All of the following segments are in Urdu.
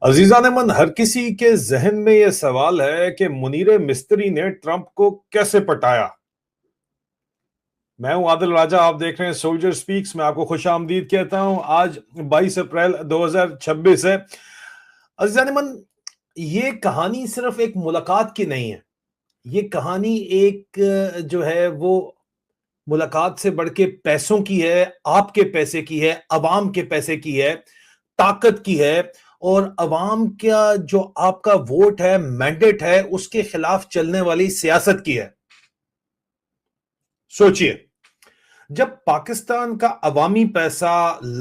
عزیزان من، ہر کسی کے ذہن میں یہ سوال ہے کہ منیر مستری نے ٹرمپ کو کیسے پٹایا۔ میں ہوں عادل راجہ، آپ دیکھ رہے ہیں سولجر سپیکس۔ میں آپ کو خوش آمدید کہتا ہوں۔ آج 22 اپریل 2026 ہے۔ عزیزان من، یہ کہانی صرف ایک ملاقات کی نہیں ہے، یہ کہانی ایک جو ہے وہ ملاقات سے بڑھ کے پیسوں کی ہے، آپ کے پیسے کی ہے، عوام کے پیسے کی ہے، طاقت کی ہے، اور عوام کا جو آپ کا ووٹ ہے، مینڈیٹ ہے، اس کے خلاف چلنے والی سیاست کی ہے۔ سوچئے، جب پاکستان کا عوامی پیسہ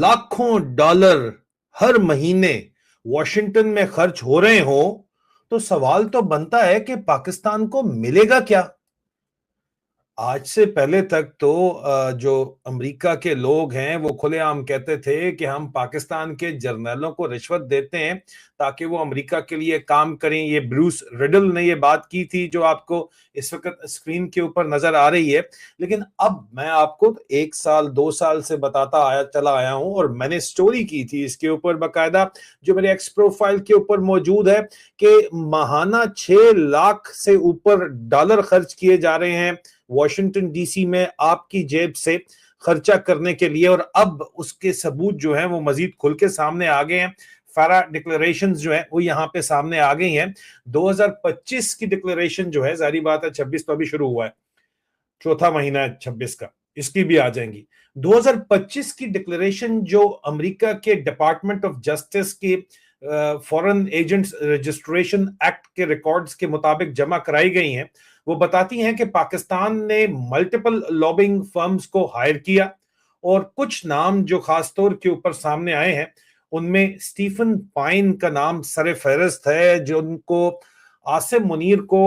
لاکھوں ڈالر ہر مہینے واشنگٹن میں خرچ ہو رہے ہوں تو سوال تو بنتا ہے کہ پاکستان کو ملے گا کیا؟ آج سے پہلے تک تو جو امریکہ کے لوگ ہیں وہ کھلے عام کہتے تھے کہ ہم پاکستان کے جرنیلوں کو رشوت دیتے ہیں تاکہ وہ امریکہ کے لیے کام کریں۔ یہ بروس ریڈل نے یہ بات کی تھی جو آپ کو اس وقت اسکرین کے اوپر نظر آ رہی ہے۔ لیکن اب میں آپ کو 1 سال 2 سال سے بتاتا چلا آیا ہوں، اور میں نے سٹوری کی تھی اس کے اوپر باقاعدہ جو میرے ایکس پروفائل کے اوپر موجود ہے کہ ماہانہ 6 لاکھ سے اوپر ڈالر خرچ کیے جا رہے ہیں واشنگٹن ڈی سی میں آپ کی جیب سے خرچہ کرنے کے لیے، اور اب اس کے ثبوت جو ہیں وہ مزید کھل کے سامنے آ گئے ہیں۔ فارا ڈکلریشنز جو ہیں وہ یہاں پہ سامنے آ گئی ہیں۔ 2025 کی ڈکلریشن جو ہے، ظاہری بات ہے 26 تو ابھی شروع ہوا ہے، چوتھا مہینہ ہے 26 کا، اس کی بھی آ جائیں گی۔ 2025 کی ڈکلریشن جو امریکہ کے ڈپارٹمنٹ آف جسٹس کے فورن ایجنٹس رجسٹریشن ایکٹ کے ریکارڈز کے مطابق جمع کرائی گئی ہیں، وہ بتاتی ہیں کہ پاکستان نے ملٹیپل لابنگ فرمز کو ہائر کیا، اور کچھ نام جو خاص طور کے اوپر سامنے آئے ہیں ان میں سٹیفن پائن کا نام سر فہرست ہے، جو ان کو عاصم منیر کو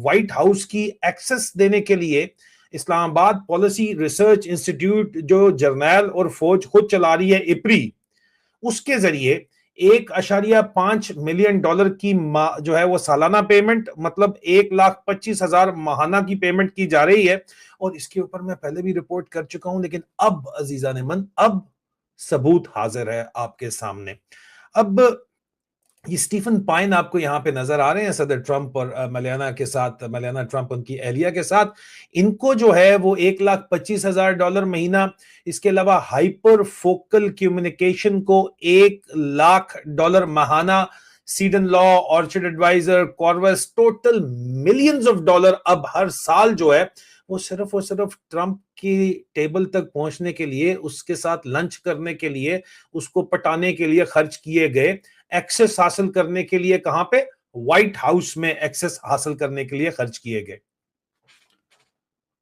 وائٹ ہاؤس کی ایکسس دینے کے لیے اسلام آباد پالیسی ریسرچ انسٹیٹیوٹ جو جرنیل اور فوج خود چلا رہی ہے اپری، اس کے ذریعے 1.5 ملین ڈالر کی جو ہے وہ سالانہ پیمنٹ، مطلب 1,25,000 ماہانہ کی پیمنٹ کی جا رہی ہے۔ اور اس کے اوپر میں پہلے بھی رپورٹ کر چکا ہوں، لیکن اب عزیزان من، اب ثبوت حاضر ہے آپ کے سامنے۔ اب یہ سٹیفن پائن آپ کو یہاں پہ نظر آ رہے ہیں صدر ٹرمپ اور ملیانا کے ساتھ، ملیانا ٹرمپ ان کی اہلیہ کے ساتھ۔ ان کو جو ہے وہ 1,25,000 ڈالر مہینہ، اس کے علاوہ ہائپر فوکل کمیونیکیشن کو 1 لاکھ ڈالر ماہانہ، Seiden Law, Orchard advisor, Qorvis, total millions of dollar اب ہر سال جو ہے وہ صرف اور صرف ٹرمپ کی ٹیبل تک پہنچنے کے لیے، اس کے ساتھ لنچ کرنے کے لیے، اس کو پٹانے کے لیے خرچ کیے گئے، ایکسس حاصل کرنے کے لیے کہاں پہ؟ وائٹ ہاؤس میں ایکسس حاصل کرنے کے لیے خرچ کیے گئے۔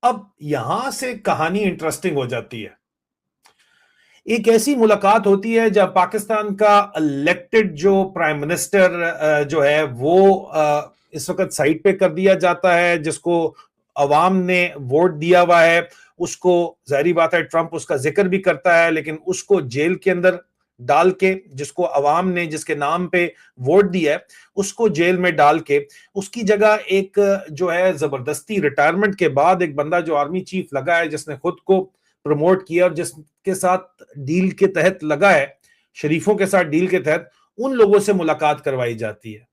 اب یہاں سے کہانی انٹرسٹنگ ہو جاتی ہے۔ ایک ایسی ملاقات ہوتی ہے جب پاکستان کا الیکٹڈ جو پرائم منسٹر جو ہے وہ اس وقت سائٹ پہ کر دیا جاتا ہے، جس کو عوام نے ووٹ دیا ہوا ہے، اس کو ظاہری بات ہے ٹرمپ اس کا ذکر بھی کرتا ہے، لیکن اس کو جیل کے اندر ڈال کے، جس کو عوام نے جس کے نام پہ ووٹ دیا ہے اس کو جیل میں ڈال کے، اس کی جگہ ایک جو ہے زبردستی ریٹائرمنٹ کے بعد ایک بندہ جو آرمی چیف لگا ہے، جس نے خود کو پروموٹ کیا اور جس کے ساتھ ڈیل کے تحت لگا ہے، شریفوں کے ساتھ ڈیل کے تحت، ان لوگوں سے ملاقات کروائی جاتی ہے۔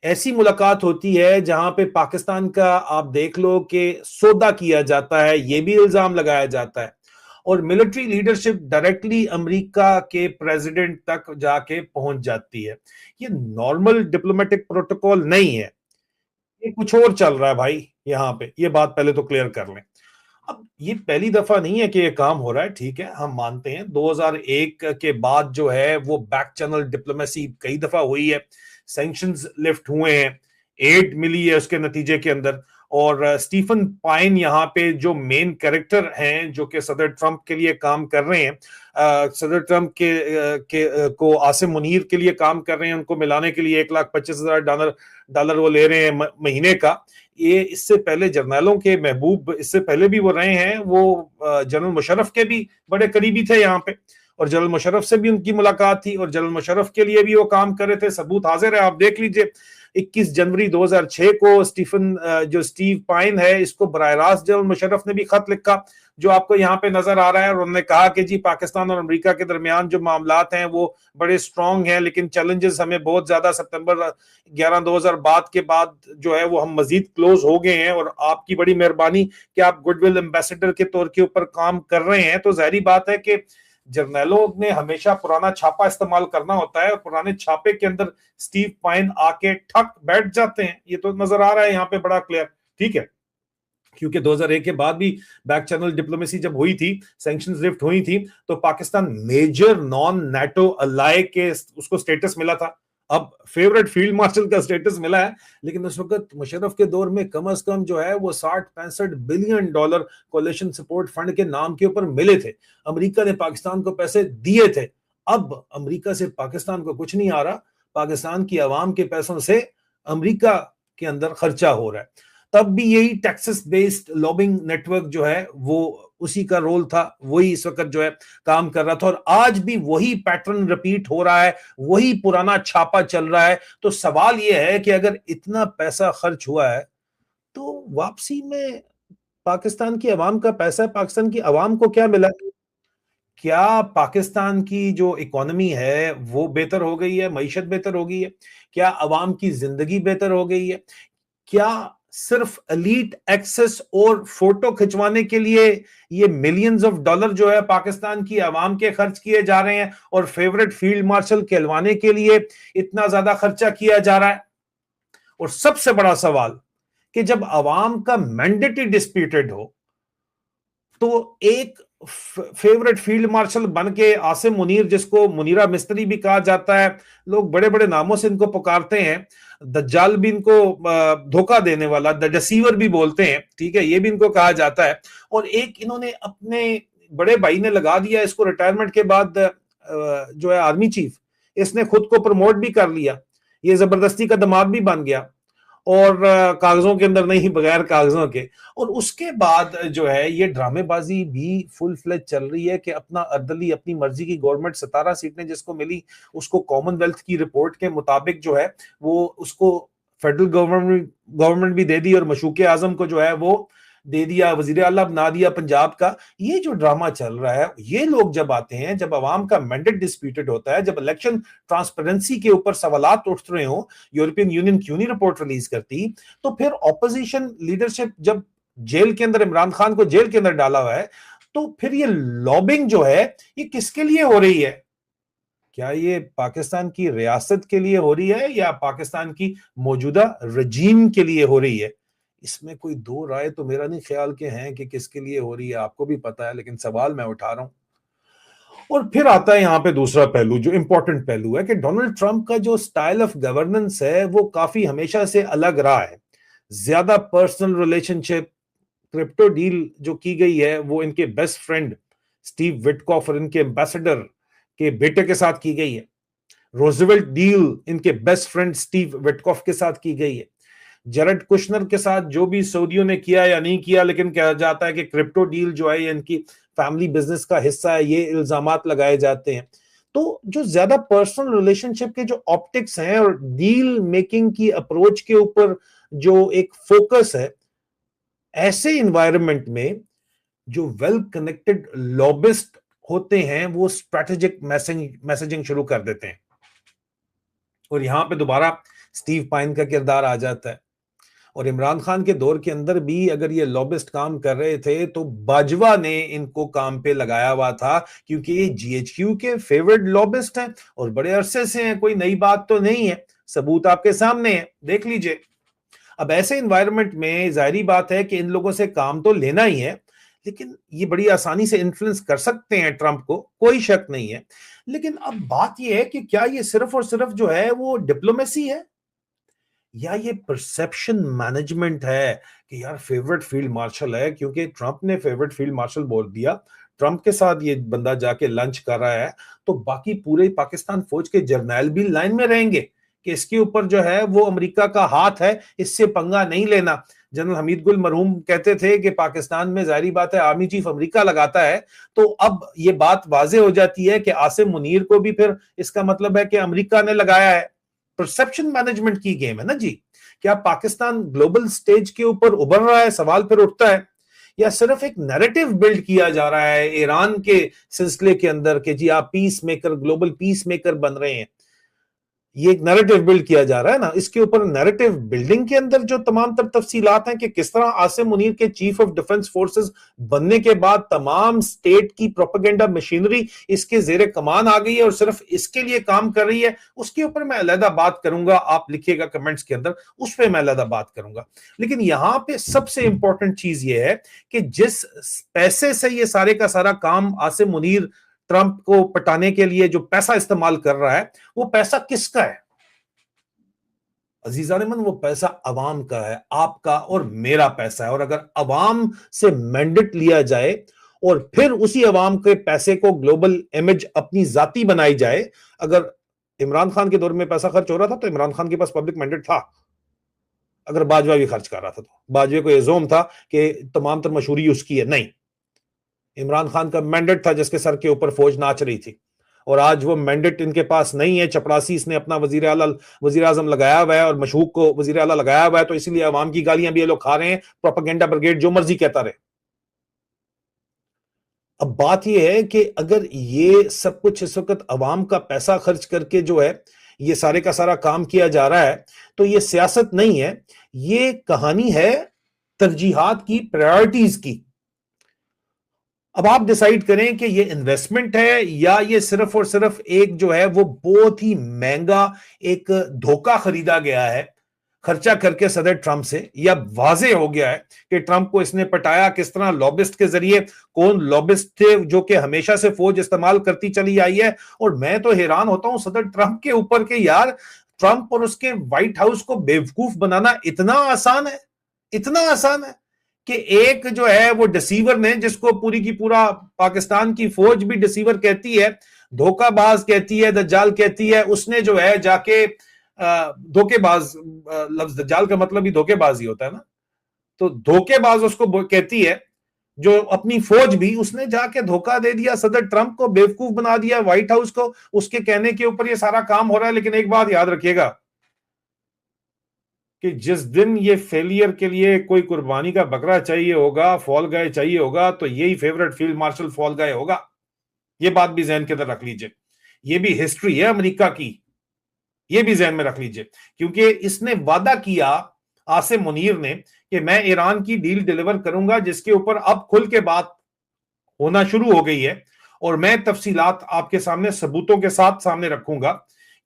ایسی ملاقات ہوتی ہے جہاں پہ پاکستان کا آپ دیکھ لو کہ سودا کیا جاتا ہے، یہ بھی الزام لگایا جاتا ہے، اور ملٹری لیڈرشپ ڈائریکٹلی امریکہ کے پریزیڈنٹ تک جا کے پہنچ جاتی ہے۔ یہ نارمل ڈپلومیٹک پروٹوکول نہیں ہے، یہ کچھ اور چل رہا ہے بھائی یہاں پہ، یہ بات پہلے تو کلیئر کر لیں۔ اب یہ پہلی دفعہ نہیں ہے کہ یہ کام ہو رہا ہے، ٹھیک ہے، ہم مانتے ہیں 2001 کے بعد جو ہے وہ بیک چینل ڈپلومیسی کئی دفعہ ہوئی ہے، سینکشنز لفٹ ہوئے ہیں، ایڈ ملی ہے اس کے نتیجے کے اندر، اور سٹیفن پائن یہاں پہ جو مین کریکٹر ہیں جو کہ صدر ٹرمپ کے لیے کام کر رہے ہیں، صدر ٹرمپ کو عاصم منیر کے لیے کام کر رہے ہیں، ان کو ملانے کے لیے 1,25,000 ڈالر وہ لے رہے ہیں مہینے کا۔ یہ اس سے پہلے جرنیلوں کے محبوب اس سے پہلے بھی وہ رہے ہیں، وہ جنرل مشرف کے بھی بڑے قریبی تھے یہاں پہ، اور جنرل مشرف سے بھی ان کی ملاقات تھی، اور جنرل مشرف کے لیے بھی وہ کام کر رہے تھے۔ ثبوت حاضر ہے، آپ دیکھ لیجئے۔ 21 جنوری 2006 کو سٹیو پائن ہے، اس کو براہ راست جنرل مشرف نے بھی خط لکھا جو آپ کو یہاں پہ نظر آ رہا ہے, اور انہوں نے کہا کہ جی پاکستان اور امریکہ کے درمیان جو معاملات ہیں وہ بڑے اسٹرانگ ہیں, لیکن چیلنجز ہمیں بہت زیادہ سپتمبر 11 2000 کے بعد جو ہے وہ ہم مزید کلوز ہو گئے ہیں, اور آپ کی بڑی مہربانی کہ آپ گڈ ول ایمبیسڈر کے طور کے اوپر کام کر رہے ہیں. تو ظاہری بات ہے کہ جرنیلوں نے ہمیشہ پرانا چھاپا استعمال کرنا ہوتا ہے, اور پرانے چھاپے کے اندر سٹیو پائن آ کے ٹھک بیٹھ جاتے ہیں. یہ تو نظر آ رہا ہے یہاں پہ بڑا کلیئر. ٹھیک ہے, کیونکہ 2001 کے بعد بھی بیک چینل ڈپلومیسی جب ہوئی تھی, سینکشنز لفٹ ہوئی تھی, تو پاکستان میجر نان نیٹو الائے کے اس کو سٹیٹس ملا تھا. اب فیورٹ فیلڈ مارشل کا سٹیٹس ملا ہے, لیکن اس وقت مشرف کے دور میں کم از کم جو ہے وہ $60-65 بلین کولیشن سپورٹ فنڈ کے نام کے اوپر ملے تھے. امریکہ نے پاکستان کو پیسے دیے تھے. اب امریکہ سے پاکستان کو کچھ نہیں آ رہا, پاکستان کی عوام کے پیسوں سے امریکہ کے اندر خرچہ ہو رہا ہے. تب بھی یہی taxes based lobbying network جو ہے وہ اسی کا رول تھا, وہی اس وقت جو ہے کام کر رہا تھا, اور آج بھی وہی پیٹرن ریپیٹ ہو رہا ہے, وہی پرانا چھاپا چل رہا ہے. تو سوال یہ ہے کہ اگر اتنا پیسہ خرچ ہوا ہے تو واپسی میں پاکستان کی عوام کا پیسہ, پاکستان کی عوام کو کیا ملا؟ کیا پاکستان کی جو اکانومی ہے وہ بہتر ہو گئی ہے, معیشت بہتر ہو گئی ہے, کیا عوام کی زندگی بہتر ہو گئی ہے, کیا صرف ایلیٹ ایکسس اور فوٹو کھچوانے کے لیے یہ ملینز آف ڈالر جو ہے پاکستان کی عوام کے خرچ کیے جا رہے ہیں, اور فیورٹ فیلڈ مارشل کہلوانے کے لیے اتنا زیادہ خرچہ کیا جا رہا ہے؟ اور سب سے بڑا سوال کہ جب عوام کا مینڈیٹ ڈسپیوٹڈ ہو تو ایک فیورٹ فیلڈ مارشل بن کے عاصم منیر, جس کو منیرہ مستری بھی کہا جاتا ہے, لوگ بڑے بڑے ناموں سے ان کو پکارتے ہیں, دجال بھی ان کو دھوکہ دینے والا, ڈسیور بھی بولتے ہیں, ٹھیک ہے, یہ بھی ان کو کہا جاتا ہے. اور ایک انہوں نے اپنے بڑے بھائی نے لگا دیا اس کو ریٹائرمنٹ کے بعد جو ہے آرمی چیف, اس نے خود کو پروموٹ بھی کر لیا, یہ زبردستی کا دماد بھی بن گیا, اور کاغذوں کے اندر نہیں, بغیر کاغذوں کے. اور اس کے بعد جو ہے یہ ڈرامے بازی بھی فل فلیج چل رہی ہے کہ اپنا اردلی اپنی مرضی کی گورنمنٹ 17 سیٹیں جس کو ملی اس کو کامن ویلتھ کی رپورٹ کے مطابق جو ہے وہ اس کو فیڈرل گورنمنٹ بھی دے دی, اور مشوق اعظم کو جو ہے وہ دے دیا, وزیر اعلیٰ بنا دیا پنجاب کا. یہ جو ڈرامہ چل رہا ہے, یہ لوگ جب آتے ہیں, جب عوام کا مینڈیٹ ڈسپیوٹڈ ہوتا ہے, جب الیکشن ٹرانسپیرنسی کے اوپر سوالات اٹھ رہے ہوں, یورپین یونین کیوں نہیں رپورٹ ریلیز کرتی, تو پھر اپوزیشن لیڈرشپ جب جیل کے اندر, عمران خان کو جیل کے اندر ڈالا ہوا ہے, تو پھر یہ لابنگ جو ہے یہ کس کے لیے ہو رہی ہے؟ کیا یہ پاکستان کی ریاست کے لیے ہو رہی ہے یا پاکستان کی موجودہ رجیم کے لیے ہو رہی ہے؟ اس میں کوئی دو رائے تو میرا نہیں خیال کے ہیں کہ کس کے لیے ہو رہی ہے, آپ کو بھی پتا ہے, لیکن سوال میں اٹھا رہا ہوں. اور پھر آتا ہے یہاں پہ دوسرا پہلو جو امپورٹنٹ پہلو ہے کہ ڈونلڈ ٹرمپ کا جو سٹائل آف گورننس ہے وہ کافی ہمیشہ سے الگ رہا ہے. زیادہ پرسنل ریلیشن شپ, کرپٹو ڈیل جو کی گئی ہے وہ ان کے بیسٹ فرینڈ سٹیو وٹکاف اور ان کے ایمبیسڈر کے بیٹے کے ساتھ کی گئی ہے. روزویلٹ ڈیل ان کے بیسٹ فرینڈ سٹیو وٹکاف کے ساتھ کی گئی ہے. جیرڈ کشنر کے ساتھ جو بھی سعودیوں نے کیا یا نہیں کیا, لیکن کہا جاتا ہے کہ کرپٹو ڈیل جو ہے ان کی فیملی بزنس کا حصہ ہے, یہ الزامات لگائے جاتے ہیں. تو جو زیادہ پرسنل ریلیشن شپ کے جو آپٹکس ہیں اور ڈیل میکنگ کی اپروچ کے اوپر جو ایک فوکس ہے, ایسے انوائرمنٹ میں جو ویل کنیکٹڈ لابسٹ ہوتے ہیں وہ اسٹریٹجک میسجنگ شروع کر دیتے ہیں. اور یہاں پہ دوبارہ سٹیو پائن کا کردار آ جاتا ہے. اور عمران خان کے دور کے اندر بھی اگر یہ لابسٹ کام کر رہے تھے تو باجوہ نے ان کو کام پہ لگایا ہوا تھا, کیونکہ یہ جی ایچ کیو کے فیورٹ لابسٹ ہیں اور بڑے عرصے سے ہیں, کوئی نئی بات تو نہیں ہے, ثبوت آپ کے سامنے ہے, دیکھ لیجئے. اب ایسے انوائرمنٹ میں ظاہری بات ہے کہ ان لوگوں سے کام تو لینا ہی ہے, لیکن یہ بڑی آسانی سے انفلوئنس کر سکتے ہیں ٹرمپ کو, کوئی شک نہیں ہے. لیکن اب بات یہ ہے کہ کیا یہ صرف اور صرف جو ہے وہ ڈپلومیسی ہے یا یہ پرسپشن مینجمنٹ ہے کہ یار فیورٹ فیلڈ مارشل ہے, کیونکہ ٹرمپ نے فیورٹ فیلڈ مارشل بول دیا, ٹرمپ کے ساتھ یہ بندہ جا کے لنچ کر رہا ہے, تو باقی پورے پاکستان فوج کے جرنیل بھی لائن میں رہیں گے کہ اس کے اوپر جو ہے وہ امریکہ کا ہاتھ ہے, اس سے پنگا نہیں لینا. جنرل حمید گل مرحوم کہتے تھے کہ پاکستان میں ظاہری بات ہے آرمی چیف امریکہ لگاتا ہے, تو اب یہ بات واضح ہو جاتی ہے کہ عاصم منیر کو بھی پھر اس کا مطلب ہے کہ امریکہ نے لگایا ہے. پرسپشن مینجمنٹ کی گیم ہے نا جی. کیا پاکستان گلوبل سٹیج کے اوپر ابھر رہا ہے؟ سوال پھر اٹھتا ہے. یا صرف ایک نیریٹو بلڈ کیا جا رہا ہے ایران کے سلسلے کے اندر کہ جی آپ پیس میکر، گلوبل پیس میکر بن رہے ہیں؟ یہ ایک نیریٹو بلڈ کیا جا رہا ہے نا. اس کے اوپر نیریٹو بلڈنگ کے اندر جو تمام تر تفصیلات ہیں کہ کس طرح عاصم منیر کے چیف آف ڈیفنس فورسز بننے کے بعد تمام سٹیٹ کی پروپیگنڈا مشینری اس کے زیر کمان آ گئی ہے اور صرف اس کے لیے کام کر رہی ہے، اس کے اوپر میں علیحدہ بات کروں گا. آپ لکھیے گا کمنٹس کے اندر، اس پہ میں علیحدہ بات کروں گا. لیکن یہاں پہ سب سے امپورٹنٹ چیز یہ ہے کہ جس پیسے سے یہ سارے کا سارا کام عاصم منیر ٹرمپ کو پٹانے کے لیے جو پیسہ استعمال کر رہا ہے، وہ پیسہ کس کا ہے عزیزان من؟ وہ پیسہ عوام کا ہے، آپ کا اور میرا پیسہ ہے. اور اگر عوام سے مینڈیٹ لیا جائے اور پھر اسی عوام کے پیسے کو گلوبل امیج اپنی ذاتی بنائی جائے، اگر عمران خان کے دور میں پیسہ خرچ ہو رہا تھا تو عمران خان کے پاس پبلک مینڈیٹ تھا. اگر باجوہ بھی خرچ کر رہا تھا تو باجوہ کو یہ زوم تھا کہ تمام تر مشہوری اس کی ہے، نہیں. عمران خان کا مینڈیٹ تھا جس کے سر کے اوپر فوج ناچ رہی تھی، اور آج وہ مینڈیٹ ان کے پاس نہیں ہے. چپڑاسی اس نے اپنا وزیر اعظم لگایا ہوا ہے اور مشہور کو وزیر اعلیٰ لگایا ہوا ہے، تو اسی لیے عوام کی گالیاں بھی یہ لوگ کھا رہے ہیں. پروپیگنڈا بریگیڈ جو مرضی کہتا رہے. اب بات یہ ہے کہ اگر یہ سب کچھ اس وقت عوام کا پیسہ خرچ کر کے جو ہے یہ سارے کا سارا کام کیا جا رہا ہے، تو یہ سیاست نہیں ہے، یہ کہانی ہے ترجیحات کی، پرائورٹیز کی. اب آپ ڈیسائیڈ کریں کہ یہ انویسٹمنٹ ہے یا یہ صرف اور صرف ایک جو ہے وہ بہت ہی مہنگا ایک دھوکہ خریدا گیا ہے خرچہ کر کے صدر ٹرمپ سے، یا واضح ہو گیا ہے کہ ٹرمپ کو اس نے پٹایا کس طرح، لابسٹ کے ذریعے. کون لابسٹ تھے جو کہ ہمیشہ سے فوج استعمال کرتی چلی آئی ہے. اور میں تو حیران ہوتا ہوں صدر ٹرمپ کے اوپر کہ یار ٹرمپ اور اس کے وائٹ ہاؤس کو بیوقوف بنانا اتنا آسان ہے، اتنا آسان ہے کہ ایک جو ہے وہ ڈسیور نے، جس کو پوری کی پورا پاکستان کی فوج بھی ڈسیور کہتی ہے، دھوکہ باز کہتی ہے، دجال کہتی ہے، اس نے جو ہے جا کے دھوکے باز، لفظ دجال کا مطلب ہی دھوکے باز ہی ہوتا ہے نا، تو دھوکے باز اس کو کہتی ہے، جو اپنی فوج بھی اس نے جا کے دھوکہ دے دیا، صدر ٹرمپ کو بیوقوف بنا دیا، وائٹ ہاؤس کو. اس کے کہنے کے اوپر یہ سارا کام ہو رہا ہے. لیکن ایک بات یاد رکھیے گا کہ جس دن یہ فیلئر کے لیے کوئی قربانی کا بکرا چاہیے ہوگا، فال گائے چاہیے ہوگا، تو یہی فیورٹ فیلڈ مارشل فال گائے ہوگا. یہ بات بھی ذہن کے اندر رکھ لیجئے. یہ بھی ہسٹری ہے امریکہ کی، یہ بھی ذہن میں رکھ لیجئے. کیونکہ اس نے وعدہ کیا عاصم منیر نے کہ میں ایران کی ڈیل ڈیلیور کروں گا، جس کے اوپر اب کھل کے بات ہونا شروع ہو گئی ہے. اور میں تفصیلات آپ کے سامنے ثبوتوں کے ساتھ سامنے رکھوں گا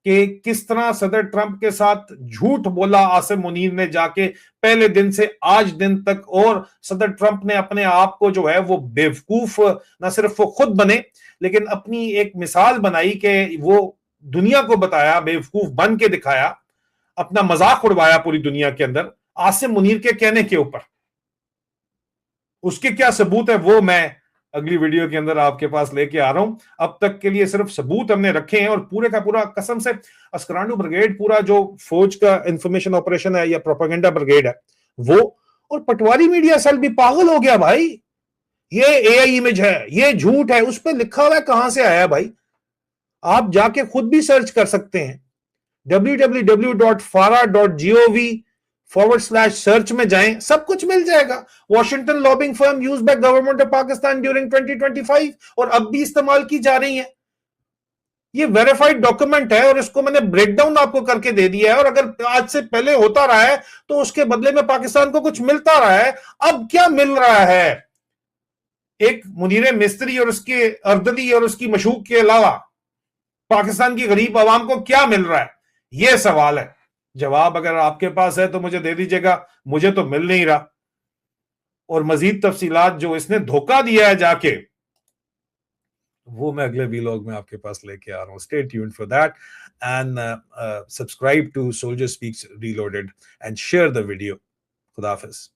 کہ کس طرح صدر ٹرمپ کے ساتھ جھوٹ بولا عاصم منیر نے جا کے پہلے دن سے آج دن تک. اور صدر ٹرمپ نے اپنے آپ کو جو ہے وہ بیوقوف، نہ صرف وہ خود بنے لیکن اپنی ایک مثال بنائی کہ وہ دنیا کو بتایا، بیوقوف بن کے دکھایا، اپنا مذاق اڑوایا پوری دنیا کے اندر عاصم منیر کے کہنے کے اوپر. اس کے کیا ثبوت ہے وہ میں اگلی ویڈیو کے اندر آپ کے پاس لے کے آ رہا ہوں. اب تک کے لیے صرف ثبوت ہم نے رکھے ہیں، اور پورے کا پورا قسم سے اسکرانڈو بریگیڈ، پورا جو فوج کا انفارمیشن آپریشن ہے یا پروپیگنڈا بریگیڈ ہے وہ، اور پٹواری میڈیا سیل بھی پاگل ہو گیا بھائی. یہ اے آئی امیج ہے، یہ جھوٹ ہے، اس پہ لکھا ہوا ہے کہاں سے آیا بھائی؟ آپ جا کے خود بھی سرچ کر سکتے ہیں، www.fara.gov/search میں جائیں، سب کچھ مل جائے گا. Washington lobbying firm use by government of Pakistan during 2025، اور اب بھی استعمال کی جا رہی ہیں. یہ ویریفائڈ ڈاکومنٹ ہے، اور اس کو میں نے بریک ڈاؤن آپ کو کر کے دے دیا ہے. اور اگر آج سے پہلے ہوتا رہا ہے تو اس کے بدلے میں پاکستان کو کچھ ملتا رہا ہے. اب کیا مل رہا ہے ایک منیر مستری اور اس کے اردلی اور اس کی مشوق کے علاوہ پاکستان کی غریب عوام کو کیا مل رہا ہے؟ یہ سوال ہے. جواب اگر آپ کے پاس ہے تو مجھے دے دیجئے گا، مجھے تو مل نہیں رہا. اور مزید تفصیلات جو اس نے دھوکہ دیا ہے جا کے، وہ میں اگلے ویلاگ میں آپ کے پاس لے کے آ رہا ہوں. Stay tuned for that and subscribe to Soldier Speaks Reloaded and share the video. خدا حافظ.